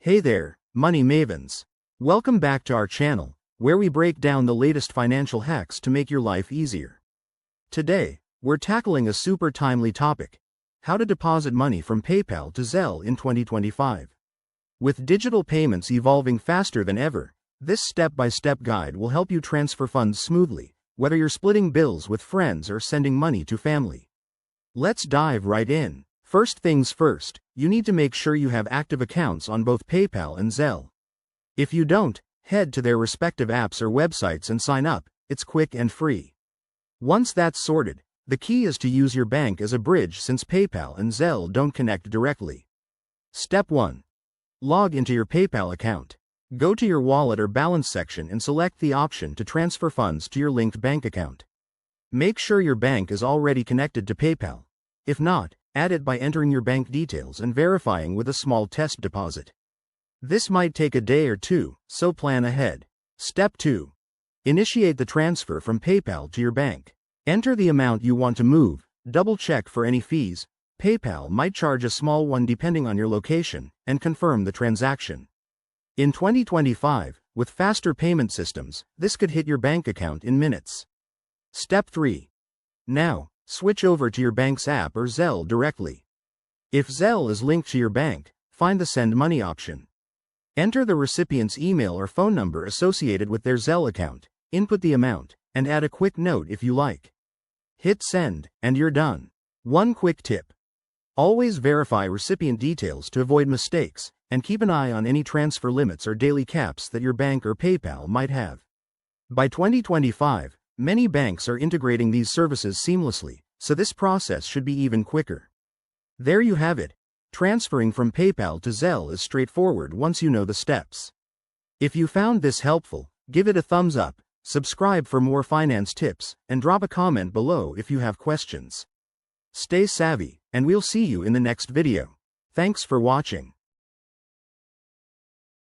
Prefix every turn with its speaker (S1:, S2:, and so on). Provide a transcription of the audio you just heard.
S1: Hey there, money mavens. Welcome back to our channel, where we break down the latest financial hacks to make your life easier. Today, we're tackling a super timely topic: how to deposit money from PayPal to Zelle in 2025. With digital payments evolving faster than ever, this step-by-step guide will help you transfer funds smoothly, whether you're splitting bills with friends or sending money to family. Let's dive right in. First things first, you need to make sure you have active accounts on both PayPal and Zelle. If you don't, head to their respective apps or websites and sign up. It's quick and free. Once that's sorted, the key is to use your bank as a bridge since PayPal and Zelle don't connect directly. Step 1. Log into your PayPal account. Go to your wallet or balance section and select the option to transfer funds to your linked bank account. Make sure your bank is already connected to PayPal. If not, add it by entering your bank details and verifying with a small test deposit. This might take a day or two, so plan ahead. Step 2. Initiate the transfer from PayPal to your bank. Enter the amount you want to move, double-check for any fees. PayPal might charge a small one depending on your location, and confirm the transaction. In 2025, with faster payment systems, this could hit your bank account in minutes. Step 3. Now, switch over to your bank's app or Zelle directly. If Zelle is linked to your bank, find the Send Money option. Enter the recipient's email or phone number associated with their Zelle account, input the amount, and add a quick note if you like. Hit Send, and you're done. One quick tip: always verify recipient details to avoid mistakes, and keep an eye on any transfer limits or daily caps that your bank or PayPal might have. By 2025, many banks are integrating these services seamlessly, so this process should be even quicker. There you have it. Transferring from PayPal to Zelle is straightforward once you know the steps. If you found this helpful, give it a thumbs up, subscribe for more finance tips, and drop a comment below if you have questions. Stay savvy, and we'll see you in the next video. Thanks for watching.